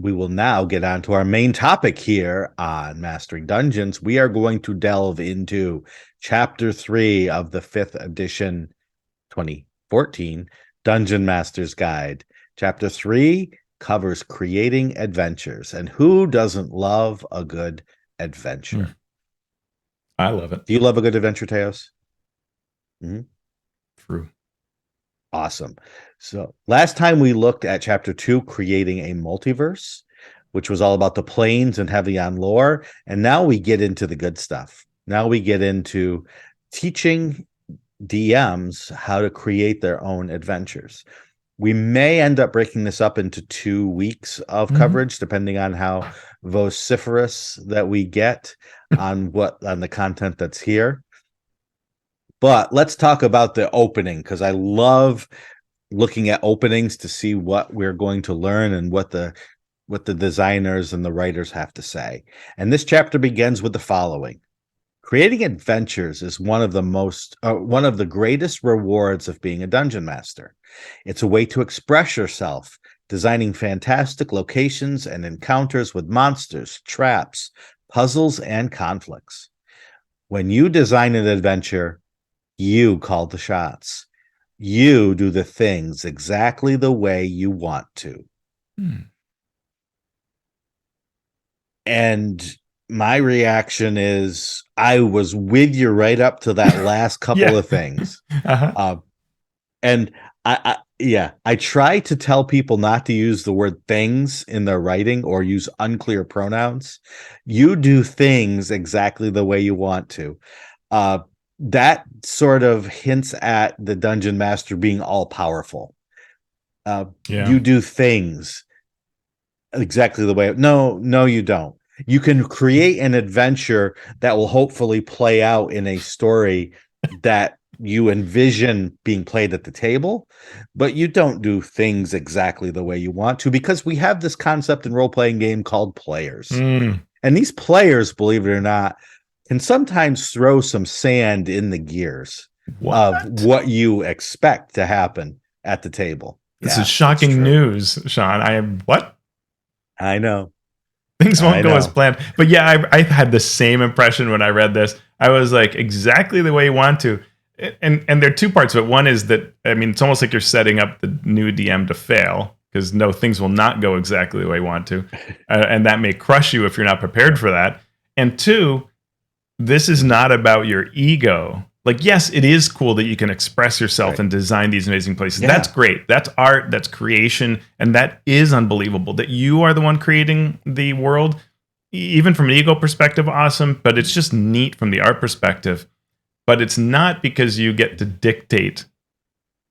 we will now get on to our main topic here on Mastering Dungeons. We are going to delve into Chapter 3 of the 5th edition 2014 Dungeon Master's Guide. Chapter 3 covers creating adventures, and who doesn't love a good adventure? I love it. Do you love a good adventure, Teos? Mm-hmm. True. Awesome. So last time we looked at Chapter 2, creating a multiverse, which was all about the planes and heavy on lore. And now we get into the good stuff. Now we get into teaching DMs how to create their own adventures. We may end up breaking this up into 2 weeks of coverage, depending on how vociferous that we get on the content that's here. But let's talk about the opening, because I love looking at openings to see what we're going to learn and what the designers and the writers have to say. And this chapter begins with the following. Creating adventures is one of the greatest rewards of being a dungeon master. It's a way to express yourself, designing fantastic locations and encounters with monsters, traps, puzzles, and conflicts. When you design an adventure, you call the shots. You do the things exactly the way you want to. And my reaction is, I was with you right up to that last couple of things. And I try to tell people not to use the word things in their writing or use unclear pronouns. You do things exactly the way you want to. That sort of hints at the dungeon master being all powerful. You do things exactly the way. No, you don't. You can create an adventure that will hopefully play out in a story that you envision being played at the table, but you don't do things exactly the way you want to, because we have this concept in role-playing game called players. And these players, believe it or not, can sometimes throw some sand in the gears of what you expect to happen at the table. This is shocking news, Shawn. I know. Things won't go as planned. But yeah, I had the same impression when I read this. I was like, exactly the way you want to. And there are two parts of it. One is that, I mean, it's almost like you're setting up the new DM to fail, because no, things will not go exactly the way you want to. And that may crush you if you're not prepared for that. And two, this is not about your ego. Like, yes, it is cool that you can express yourself and design these amazing places. Yeah. That's great. That's art. That's creation. And that is unbelievable that you are the one creating the world. Even from an ego perspective, awesome. But it's just neat from the art perspective. But it's not because you get to dictate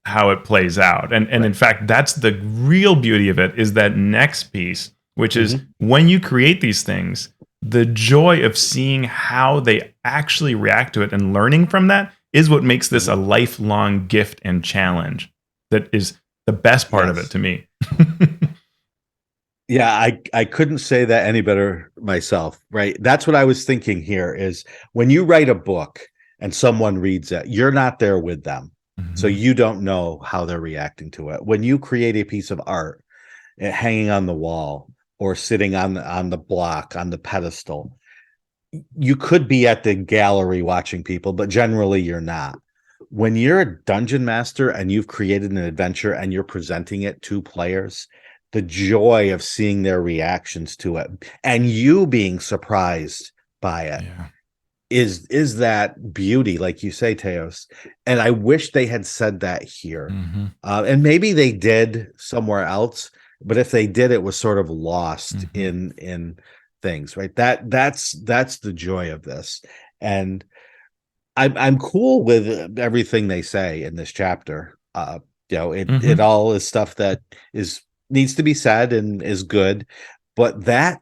how it plays out. And in fact, that's the real beauty of it, is that next piece, which is when you create these things, the joy of seeing how they actually react to it and learning from that is what makes this a lifelong gift and challenge. That is the best part of it to me. Yeah, I couldn't say that any better myself, right? That's what I was thinking here is, when you write a book and someone reads it, you're not there with them. So you don't know how they're reacting to it. When you create a piece of art hanging on the wall or sitting on the block, on the pedestal, you could be at the gallery watching people, but generally you're not. When you're a dungeon master and you've created an adventure and you're presenting it to players, the joy of seeing their reactions to it and you being surprised by it is that beauty, like you say, Teos. And I wish they had said that here. And maybe they did somewhere else, but if they did, it was sort of lost in things, right? That's the joy of this. And I'm cool with everything they say in this chapter. It all is stuff that needs to be said and is good, but that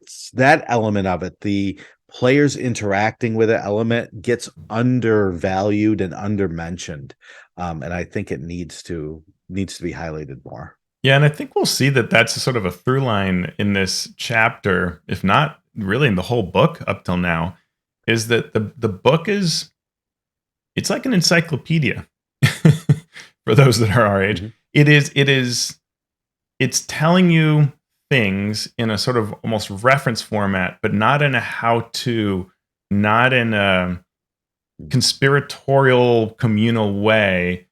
element of it, the players interacting with the element, gets undervalued and undermentioned. And I think it needs to be highlighted more. Yeah, and I think we'll see that that's sort of a through line in this chapter, if not really in the whole book up till now, is that the book it's like an encyclopedia for those that are our age. It's telling you things in a sort of almost reference format, but not in a how-to, not in a conspiratorial communal way.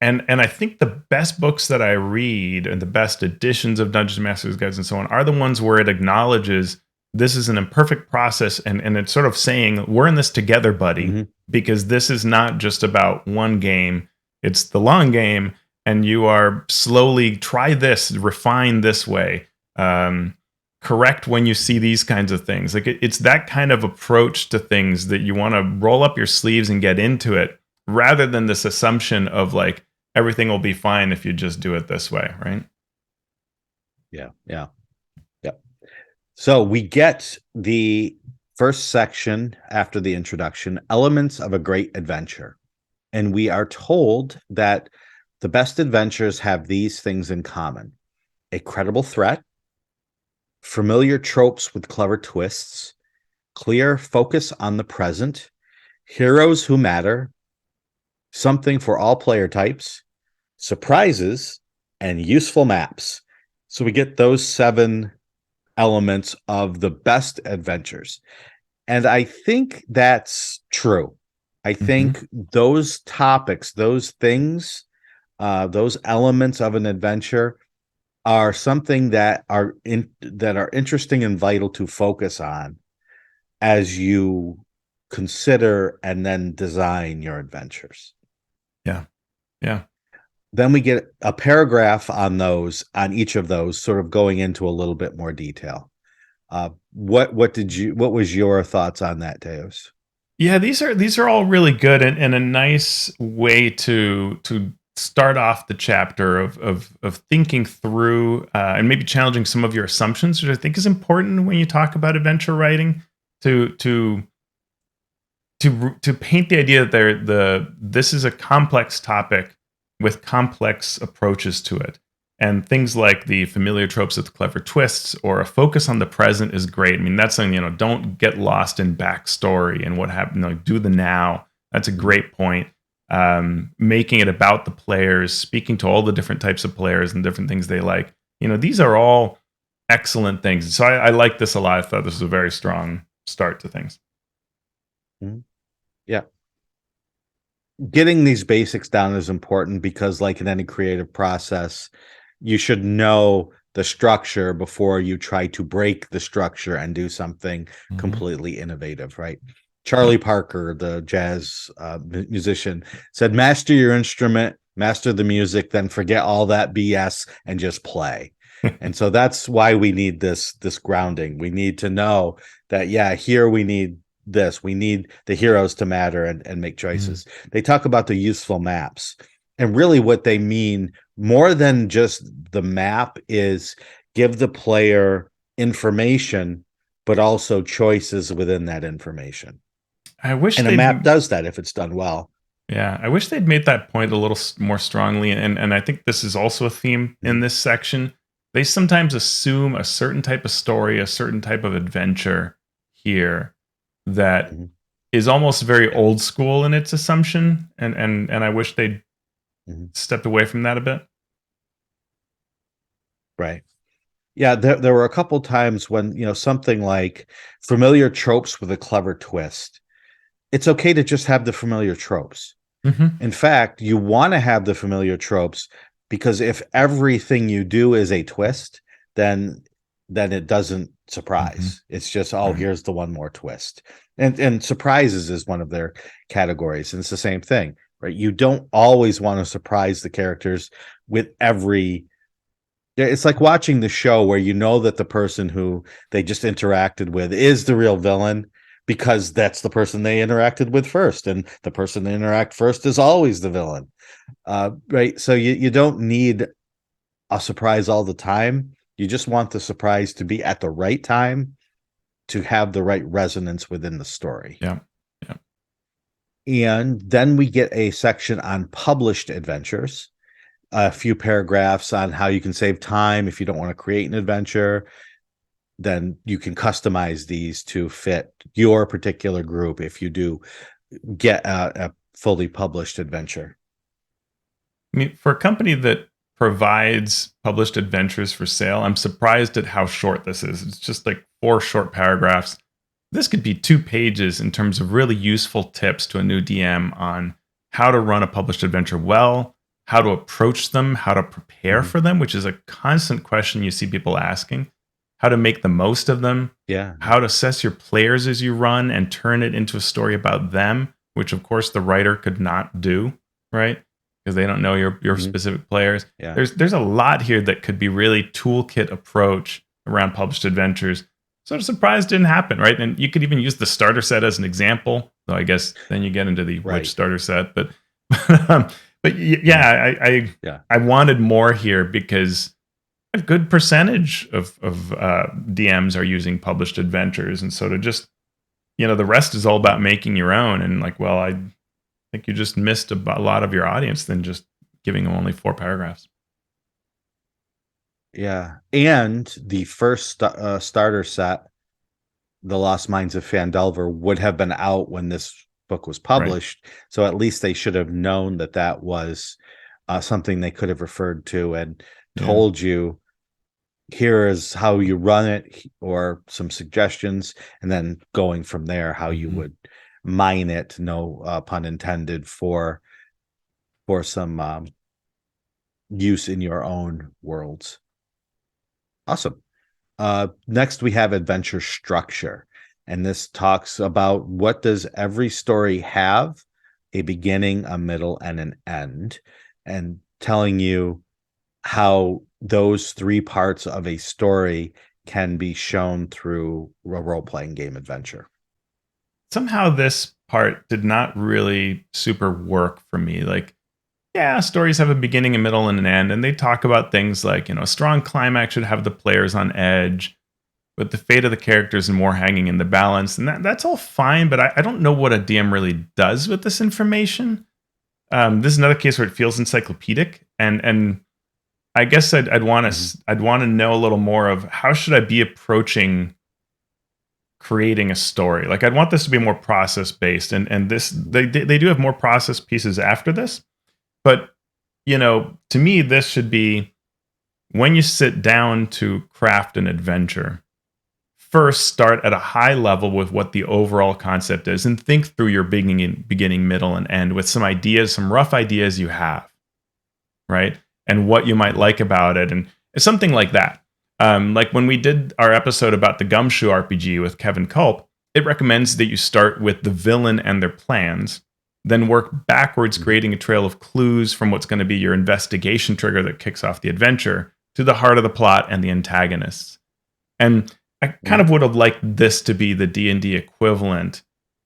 And I think the best books that I read and the best editions of Dungeons and Masters guides and so on are the ones where it acknowledges this is an imperfect process, and it's sort of saying we're in this together, buddy, because this is not just about one game, it's the long game, and you are slowly try this, refine this way, correct when you see these kinds of things. Like it's that kind of approach to things that you want to roll up your sleeves and get into it, rather than this assumption of like everything will be fine if you just do it this way, right? Yeah. So we get the first section after the introduction, elements of a great adventure. And we are told that the best adventures have these things in common: a credible threat, familiar tropes with clever twists, clear focus on the present, heroes who matter, something for all player types, surprises, and useful maps. So we get those 7 elements of the best adventures. And I think that's true. I think those topics, those things, those elements of an adventure are something that are interesting and vital to focus on as you consider and then design your adventures. Yeah. Then we get a paragraph on each of those, sort of going into a little bit more detail. What was your thoughts on that, Teos? Yeah, these are all really good, and a nice way to start off the chapter of thinking through and maybe challenging some of your assumptions, which I think is important when you talk about adventure writing, to paint the idea that this is a complex topic with complex approaches to it. And things like the familiar tropes with clever twists or a focus on the present is great. I mean, that's something, don't get lost in backstory and what happened. Like, do the now. That's a great point. Making it about the players, speaking to all the different types of players and different things they like. These are all excellent things. So I like this a lot. I thought this was a very strong start to things. Yeah. Getting these basics down is important because, like in any creative process, you should know the structure before you try to break the structure and do something completely innovative, right? Charlie Parker, the jazz musician, said, master your instrument, master the music, then forget all that BS and just play. And so that's why we need this grounding. We need to know that, here we need this. We need the heroes to matter and make choices. They talk about the useful maps. And really what they mean, more than just the map, is give the player information, but also choices within that information. I wish a map does that if it's done well. Yeah, I wish they'd made that point a little more strongly. And I think this is also a theme in this section. They sometimes assume a certain type of story, a certain type of adventure here that is almost very old school in its assumption. And I wish they'd stepped away from that a bit. Right. Yeah, there were a couple times when, something like familiar tropes with a clever twist. It's okay to just have the familiar tropes. In fact, you want to have the familiar tropes because if everything you do is a twist, then it doesn't surprise. It's just, here's the one more twist. And surprises is one of their categories. And it's the same thing, right? You don't always want to surprise the characters with every. It's like watching the show where that the person who they just interacted with is the real villain because that's the person they interacted with first. And the person they interact first is always the villain. Right. So you don't need a surprise all the time. You just want the surprise to be at the right time to have the right resonance within the story. Yeah. And then we get a section on published adventures, a few paragraphs on how you can save time if you don't want to create an adventure. Then you can customize these to fit your particular group if you do get a fully published adventure. I mean, for a company that provides published adventures for sale. I'm surprised at how short this is. It's just like 4 short paragraphs. This could be 2 pages in terms of really useful tips to a new DM on how to run a published adventure well, how to approach them, how to prepare for them, which is a constant question you see people asking, how to make the most of them, how to assess your players as you run and turn it into a story about them, which of course the writer could not do, right? Because they don't know your specific players. Yeah. There's a lot here that could be really toolkit approach around published adventures. So I'm surprised it didn't happen, right? And you could even use the starter set as an example. So I guess then you get into the which starter set, but I wanted more here because a good percentage of DMs are using published adventures, and so to just the rest is all about making your own. And like, well, I think you just missed a lot of your audience than just giving them only 4 paragraphs. Yeah, and the first starter set, The Lost Mines of Phandelver, would have been out when this book was published. Right. So at least they should have known that was something they could have referred to and told you, here is how you run it, or some suggestions, and then going from there, how you would mine it, no pun intended, for some use in your own worlds. Awesome. Next, we have adventure structure. And this talks about, what does every story have? A beginning, a middle, and an end. And telling you how those 3 parts of a story can be shown through a role-playing game adventure. Somehow this part did not really super work for me. Like, yeah, stories have a beginning, a middle, and an end, and they talk about things like, a strong climax should have the players on edge, but the fate of the characters and more hanging in the balance, and that's all fine, but I don't know what a DM really does with this information. This is another case where it feels encyclopedic, and I guess I'd want to know a little more of, how should I be approaching creating a story? Like, I'd want this to be more process based, and this they do have more process pieces after this. But, to me, this should be, when you sit down to craft an adventure, first start at a high level with what the overall concept is, and think through your beginning, middle, and end with some ideas, some rough ideas you have, right? And what you might like about it, and something like that. Like when we did our episode about the Gumshoe RPG with Kevin Culp, it recommends that you start with the villain and their plans, then work backwards, creating a trail of clues from what's going to be your investigation trigger that kicks off the adventure to the heart of the plot and the antagonists. And I kind of would have liked this to be the D&D equivalent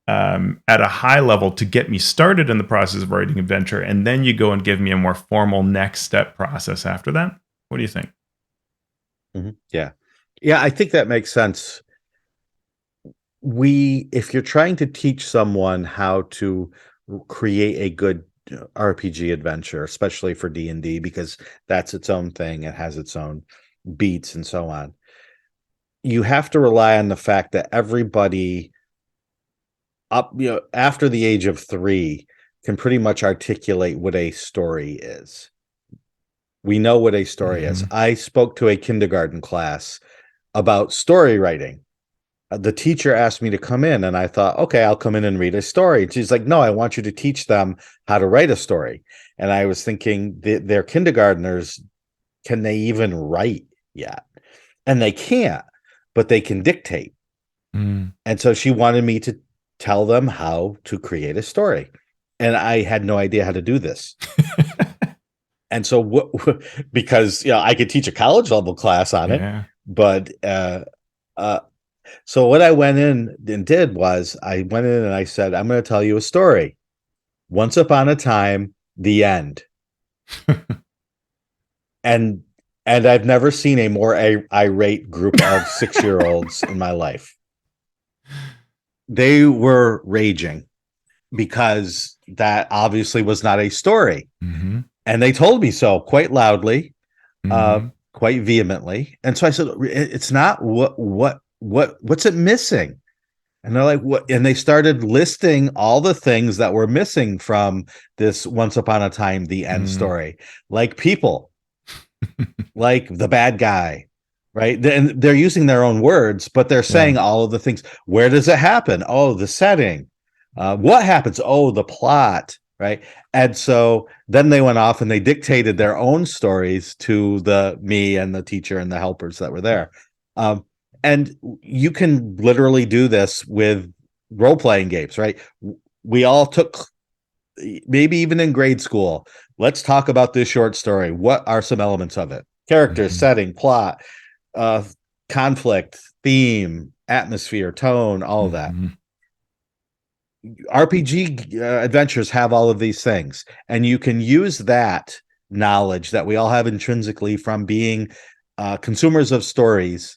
at a high level to get me started in the process of writing adventure, and then you go and give me a more formal next step process after that. What do you think? Yeah, I think that makes sense. If you're trying to teach someone how to create a good RPG adventure, especially for D&D, because that's its own thing, it has its own beats and so on, you have to rely on the fact that everybody up after the age of 3 can pretty much articulate what a story is. We know what a story is. I spoke to a kindergarten class about story writing. The teacher asked me to come in, and I thought, okay, I'll come in and read a story. And she's like, no, I want you to teach them how to write a story. And I was thinking, they're kindergartners. Can they even write yet? And they can't, but they can dictate. And so she wanted me to tell them how to create a story. And I had no idea how to do this. And so because I could teach a college level class on it, but so what I went in and did was, I went in and I said, I'm going to tell you a story. Once upon a time, the end. and I've never seen a more irate group of 6-year-olds in my life. They were raging because that obviously was not a story. And they told me so quite loudly, quite vehemently. And so I said, it's not what's it missing? And they're like, what? And they started listing all the things that were missing from this Once Upon a Time, the end story, like people, like the bad guy, right? And they're using their own words, but they're saying all of the things. Where does it happen? Oh, the setting. What happens? Oh, the plot, right? And so then they went off and they dictated their own stories to me and the teacher and the helpers that were there. And you can literally do this with role-playing games, right? We all took, maybe even in grade school, let's talk about this short story. What are some elements of it? Characters, setting, plot, conflict, theme, atmosphere, tone, all of that. RPG adventures have all of these things, and you can use that knowledge that we all have intrinsically from being consumers of stories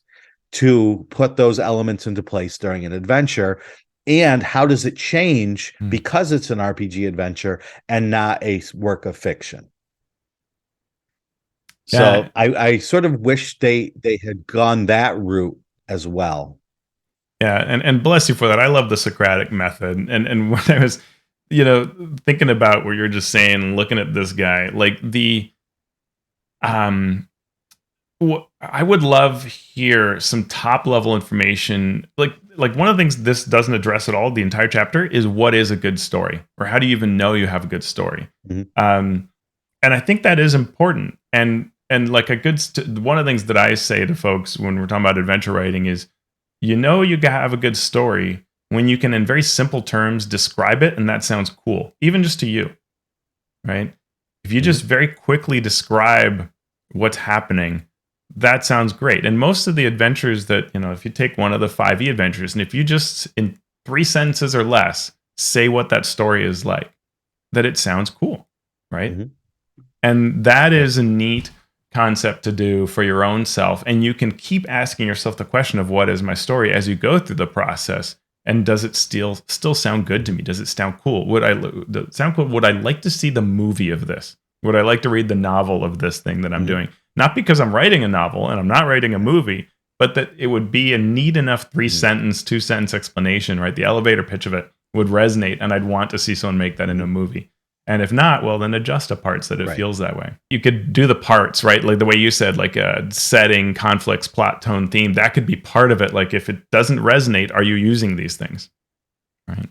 to put those elements into place during an adventure. And how does it change because it's an RPG adventure and not a work of fiction? So I sort of wish they had gone that route as well. Yeah, and bless you for that. I love the Socratic method. And when I was, thinking about what you're just saying, looking at this guy, like I would love here some top level information. Like one of the things this doesn't address at all, the entire chapter, is what is a good story, or how do you even know you have a good story? And I think that is important. And like one of the things that I say to folks when we're talking about adventure writing is, you have a good story when you can, in very simple terms, describe it, and that sounds cool, even just to you, right? If you just very quickly describe what's happening, that sounds great. And most of the adventures that, if you take one of the 5e adventures, and if you just, in 3 sentences or less, say what that story is like, that it sounds cool, right? And that is a neat concept to do for your own self. And you can keep asking yourself the question of what is my story as you go through the process. And does it still sound good to me? Does it sound cool? Would I like to see the movie of this? Would I like to read the novel of this thing that I'm doing? Not because I'm writing a novel and I'm not writing a movie, but that it would be a neat enough 3-sentence, 2-sentence explanation, right? The elevator pitch of it would resonate, and I'd want to see someone make that into a movie. And if not, well, then adjust the parts that it feels that way. You could do the parts, right? Like the way you said, like a setting, conflicts, plot, tone, theme. That could be part of it. Like if it doesn't resonate, are you using these things? Right.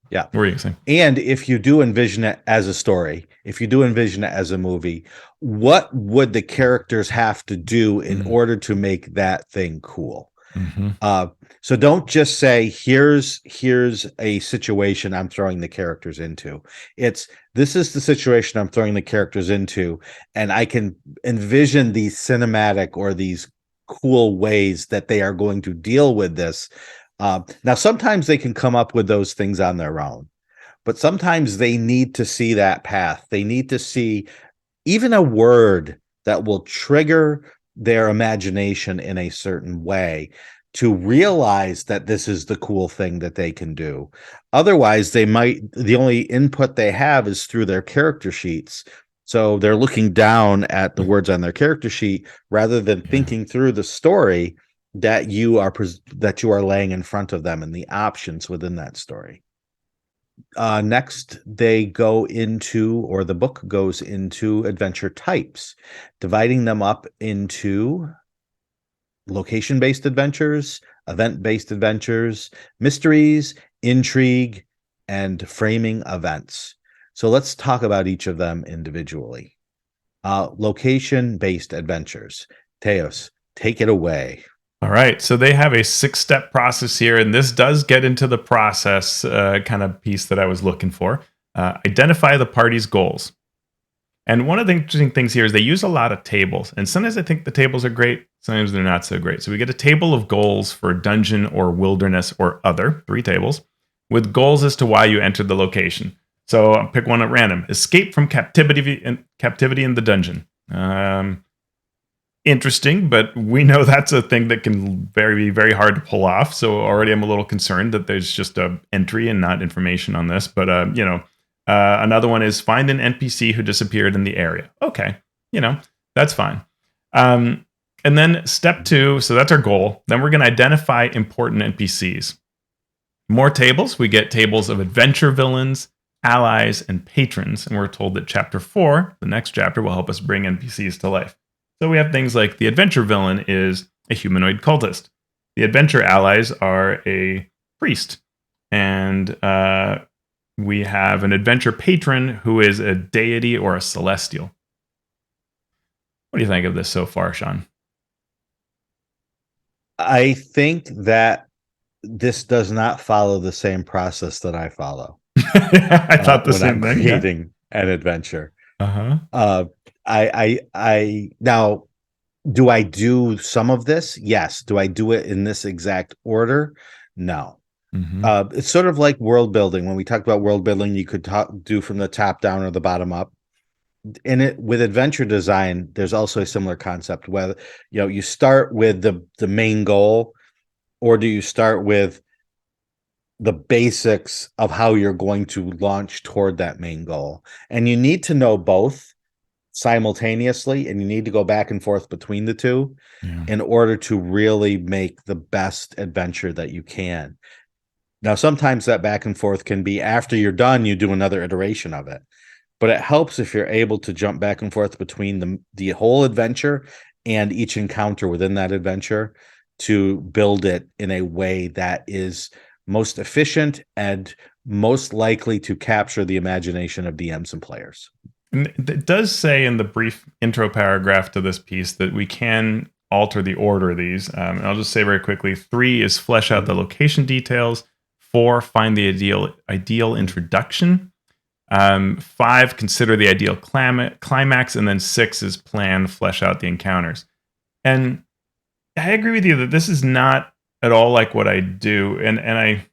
Yeah. What were you saying? And if you do envision it as a story, if you do envision it as a movie, what would the characters have to do in order to make that thing cool? So don't just say, here's a situation I'm throwing the characters into. This is the situation I'm throwing the characters into, and I can envision these cinematic or these cool ways that they are going to deal with this. Now, sometimes they can come up with those things on their own, but sometimes they need to see that path. They need to see even a word that will trigger their imagination in a certain way to realize that this is the cool thing that they can do. Otherwise, the only input they have is through their character sheets. So they're looking down at the words on their character sheet rather than thinking through the story that you are laying in front of them and the options within that story. Next, they go into, or the book goes into, adventure types, dividing them up into location-based adventures, event-based adventures, mysteries, intrigue, and framing events. So let's talk about each of them individually. Location-based adventures. Teos, take it away. All right. So they have a 6-step process here, and this does get into the process kind of piece that I was looking for. Identify the party's goals. And one of the interesting things here is they use a lot of tables. And sometimes I think the tables are great, sometimes they're not so great. So we get a table of goals for dungeon or wilderness or other, 3 tables, with goals as to why you entered the location. So I'll pick one at random. Escape from captivity in the dungeon. Interesting, but we know that's a thing that can be very hard to pull off. So already I'm a little concerned that there's just a entry and not information on this. But another one is find an NPC who disappeared in the area. Okay, that's fine. And then step 2, so that's our goal. Then we're going to identify important NPCs. More tables. We get tables of adventure villains, allies, and patrons. And we're told that chapter 4, the next chapter, will help us bring NPCs to life. So we have things like the adventure villain is a humanoid cultist. The adventure allies are a priest. And we have an adventure patron who is a deity or a celestial. What do you think of this so far, Shawn? I think that this does not follow the same process that I follow. I thought the same when I'm thing. creating an adventure. Uh-huh. I now, do I do some of this? Yes. Do I do it in this exact order? No. It's sort of like world building. When we talked about world building, you could do from the top down or the bottom up. In it, with adventure design, there's also a similar concept, whether you start with the main goal, or do you start with the basics of how you're going to launch toward that main goal? And you need to know both simultaneously, and you need to go back and forth between the two in order to really make the best adventure that you can. Now, sometimes that back and forth can be after you're done, you do another iteration of it. But it helps if you're able to jump back and forth between the whole adventure and each encounter within that adventure to build it in a way that is most efficient and most likely to capture the imagination of DMs and players. And it does say in the brief intro paragraph to this piece that we can alter the order of these. And I'll just say very quickly, 3 is flesh out the location details. 4, find the ideal introduction. 5, consider the ideal climax, and then 6 is plan, flesh out the encounters. And I agree with you that this is not at all like what I do, and I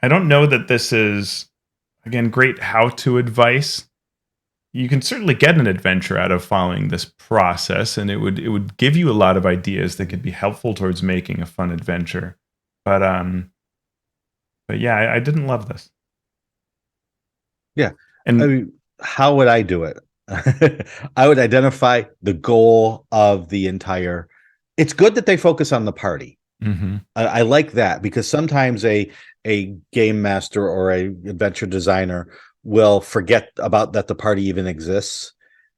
don't know that this is, again, great how-to advice. You can certainly get an adventure out of following this process, and it would give you a lot of ideas that could be helpful towards making a fun adventure. But yeah, I didn't love this. Yeah. And I mean, how would I do it? I would identify the goal of the entire. It's good that they focus on the party. I like that, because sometimes a game master or a adventure designer will forget about that the party even exists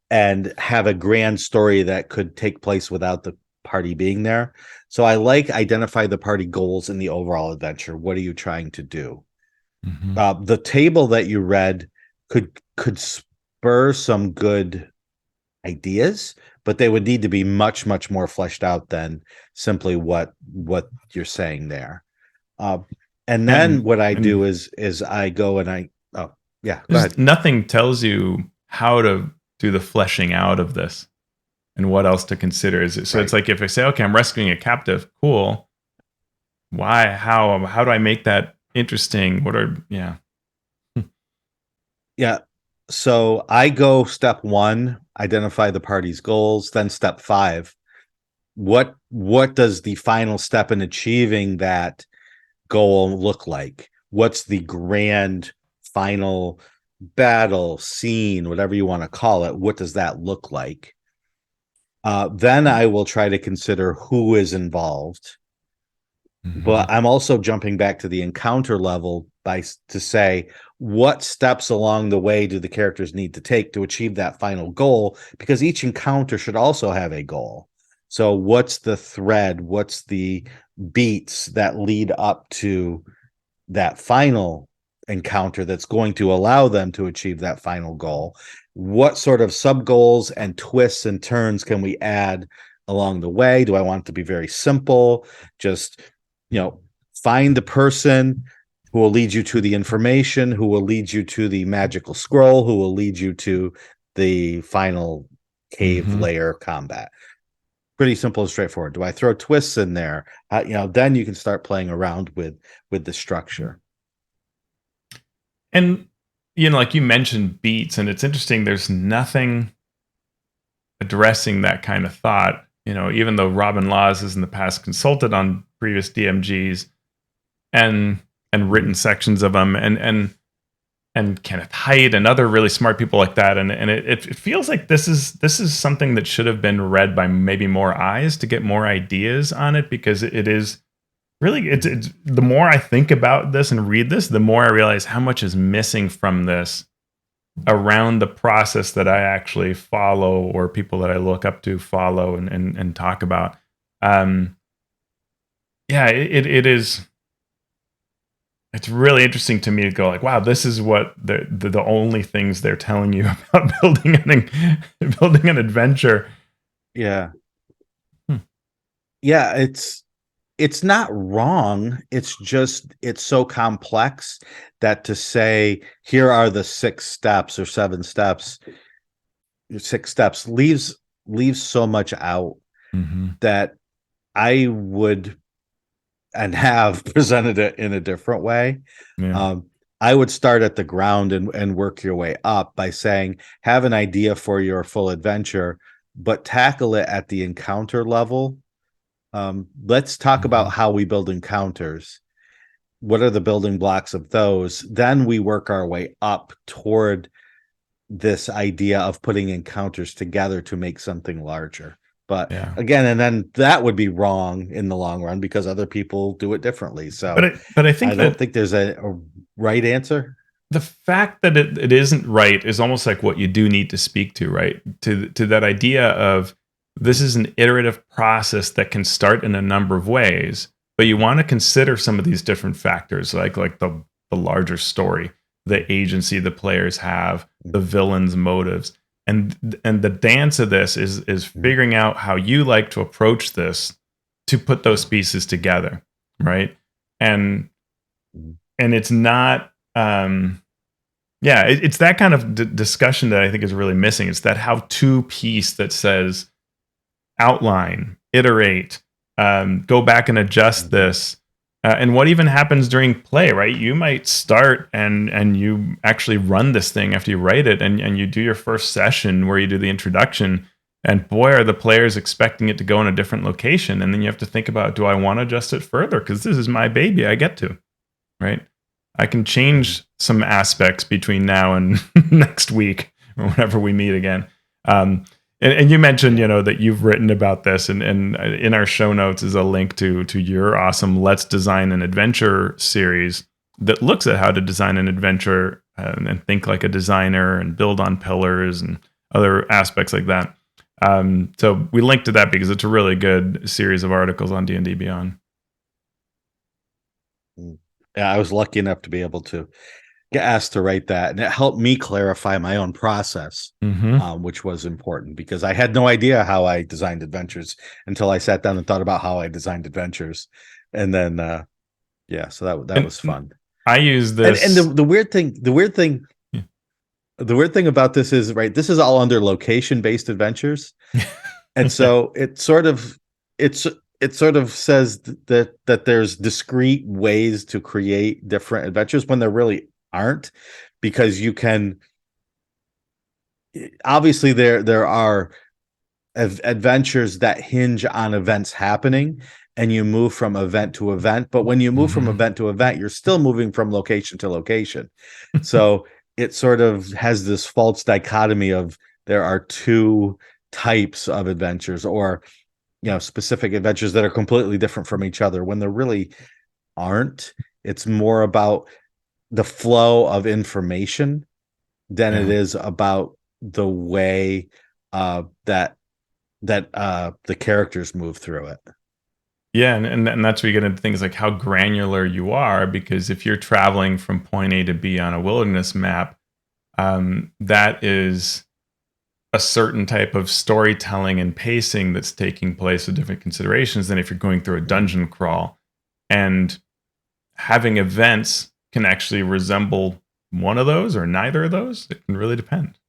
and have a grand story that could take place without the party being there. So I like identify the party goals in the overall adventure. What are you trying to do? The table that you read could spur some good ideas, but they would need to be much more fleshed out than simply what you're saying there. And then what I do is I go and go ahead. Nothing tells you how to do the fleshing out of this and what else to consider. So it's like, if I say, okay, I'm rescuing a captive, cool. Why? How do I make that interesting? Yeah. So I go step 1, identify the party's goals. Then step 5, what does the final step in achieving that goal look like? What's the grand final battle scene, whatever you want to call it? What does that look like? Then I will try to consider who is involved. But I'm also jumping back to the encounter level to say, what steps along the way do the characters need to take to achieve that final goal? Because each encounter should also have a goal. So what's the thread? What's the beats that lead up to that final encounter that's going to allow them to achieve that final goal? What sort of sub goals and twists and turns can we add along the way? Do I want it to be very simple? Just, find the person who will lead you to the information, who will lead you to the magical scroll, who will lead you to the final cave layer combat. Pretty simple and straightforward. Do I throw twists in there? Then you can start playing around with the structure. And like you mentioned beats, and it's interesting. There's nothing addressing that kind of thought. Even though Robin Laws has in the past consulted on previous DMGs and written sections of them, and Kenneth Haidt and other really smart people like that, and it feels like this is something that should have been read by maybe more eyes to get more ideas on it, because it is really, it's the more I think about this and read this, the more I realize how much is missing from this around the process that I actually follow, or people that I look up to follow and talk about. Yeah, it is. It's really interesting to me to go like, wow, this is what the only things they're telling you about building an adventure. Yeah. Yeah, it's not wrong. It's just it's so complex that to say here are the 6 steps or 7 steps, 6 steps leaves so much out that I would and have presented it in a different way. Yeah. I would start at the ground and work your way up by saying, have an idea for your full adventure, but tackle it at the encounter level. Let's talk about how we build encounters. What are the building blocks of those? Then we work our way up toward this idea of putting encounters together to make something larger. But again, and then that would be wrong in the long run because other people do it differently. So, but I think I don't think there's a right answer. The fact that it isn't right is almost like what you do need to speak to, right? To that idea of this is an iterative process that can start in a number of ways, but you want to consider some of these different factors, like the larger story, the agency the players have, the villain's motives. And the dance of this is figuring out how you like to approach this to put those pieces together, right? And it's not, it's that kind of discussion that I think is really missing. It's that how-to piece that says outline, iterate, go back and adjust this. And what even happens during play, right? You might start and you actually run this thing after you write it, and you do your first session where you do the introduction, and boy, are the players expecting it to go in a different location. And then you have to think about, do I want to adjust it further? Because this is my baby, I get to, right? I can change some aspects between now and next week or whenever we meet again. And you mentioned, that you've written about this, and in our show notes is a link to your awesome Let's Design an Adventure series that looks at how to design an adventure and think like a designer and build on pillars and other aspects like that. So we link to that because it's a really good series of articles on D&D Beyond. Yeah, I was lucky enough to be able to get asked to write that, and it helped me clarify my own process, which was important because I had no idea how I designed adventures until I sat down and thought about how I designed adventures, and then so that was fun. I use this, and the weird thing about this is, right, this is all under location-based adventures, and so it sort of says that there's discrete ways to create different adventures when there really aren't, because you can obviously there are adventures that hinge on events happening and you move from event to event, but when you move from event to event, you're still moving from location to location. So it sort of has this false dichotomy of there are two types of adventures, or specific adventures that are completely different from each other when there really aren't. It's more about the flow of information than it is about the way that the characters move through it. Yeah, and that's where you get into things like how granular you are, because if you're traveling from point A to B on a wilderness map, that is a certain type of storytelling and pacing that's taking place with different considerations than if you're going through a dungeon crawl. And having events can actually resemble one of those or neither of those. It can really depend.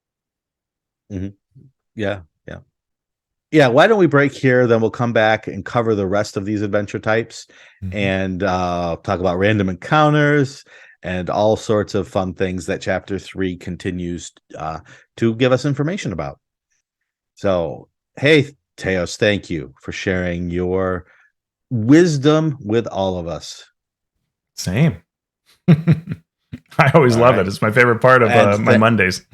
Yeah. Why don't we break here? Then we'll come back and cover the rest of these adventure types and talk about random encounters and all sorts of fun things that Chapter 3 continues to give us information about. So, hey, Teos, thank you for sharing your wisdom with all of us. Same. I always love it. It's my favorite part of my Mondays.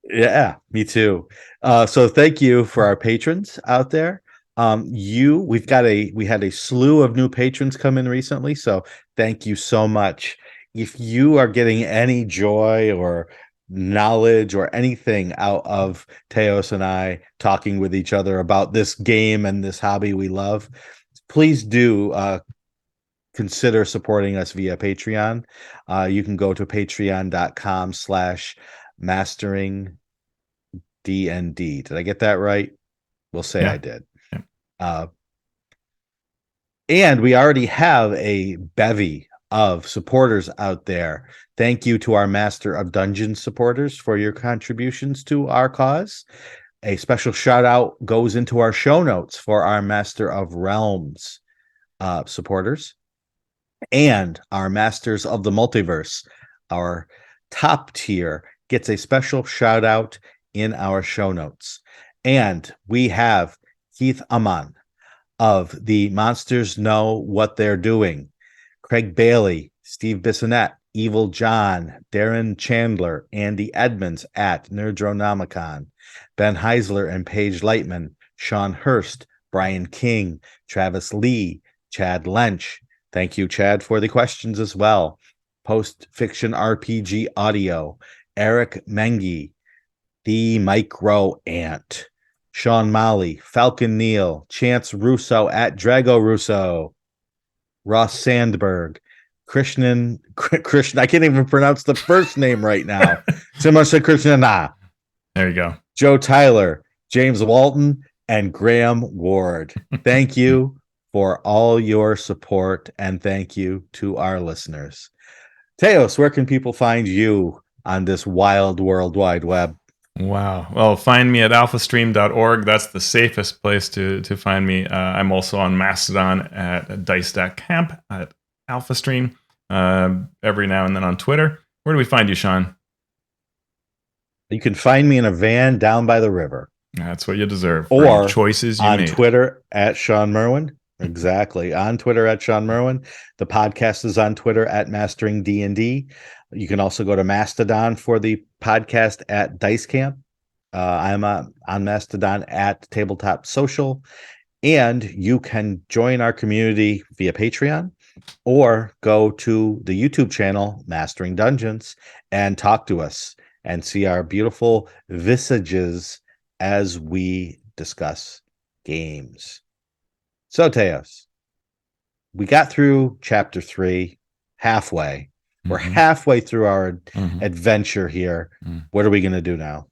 Yeah, me too. So thank you for our patrons out there. We had a slew of new patrons come in recently, so thank you so much. If you are getting any joy or knowledge or anything out of Teos and I talking with each other about this game and this hobby we love, please do consider supporting us via Patreon. You can go to patreon.com/mastering DND. Did I get that right? We'll say Yeah. I did. And we already have a bevy of supporters out there. Thank you to our Master of Dungeons supporters for your contributions to our cause. A special shout out goes into our show notes for our Master of Realms supporters and our Masters of the Multiverse. Our top tier gets a special shout out in our show notes. And we have Keith Amon of the Monsters Know What They're Doing, Craig Bailey, Steve Bissonette, Evil John, Darren Chandler, Andy Edmonds at Nerdronomicon, Ben Heisler and Paige Lightman, Sean Hurst, Brian King, Travis Lee, Chad Lench. Thank you, Chad, for the questions as well. Post Fiction RPG Audio, Eric Mengi, The Micro Ant, Sean Molly, Falcon Neal, Chance Russo at Drago Russo, Ross Sandberg, Krishnan, I can't even pronounce the first name right now. Similar to Krishna. There you go. Joe Tyler, James Walton, and Graham Ward. Thank you for all your support, and thank you to our listeners. Teos, where can people find you on this wild World Wide Web? Wow. Well, find me at alphastream.org. That's the safest place to find me. I'm also on Mastodon at dice.camp at AlphaStream, every now and then on Twitter. Where do we find you, Shawn? You can find me in a van down by the river. That's what you deserve. Or choices you on made. Twitter at Shawn Merwin. Exactly. On Twitter at Shawn Merwin. The podcast is on Twitter at Mastering D&D. You can also go to Mastodon for the podcast at Dice Camp. I'm on Mastodon at Tabletop Social. And you can join our community via Patreon or go to the YouTube channel, Mastering Dungeons, and talk to us and see our beautiful visages as we discuss games. So, Teos, we got through chapter 3 halfway. We're halfway through our adventure here. What are we going to do now?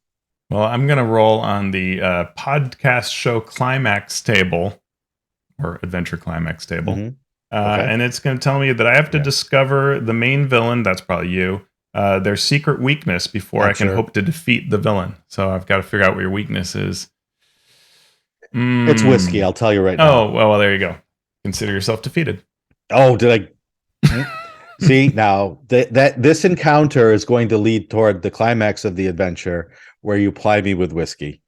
Well, I'm going to roll on the podcast show climax table, or adventure climax table. Okay. And it's going to tell me that I have to discover the main villain, that's probably you, their secret weakness before I can hope to defeat the villain. So I've got to figure out what your weakness is. It's whiskey, I'll tell you right now. Oh, well, there you go. Consider yourself defeated. Oh, did I... See, now that this encounter is going to lead toward the climax of the adventure where you ply me with whiskey.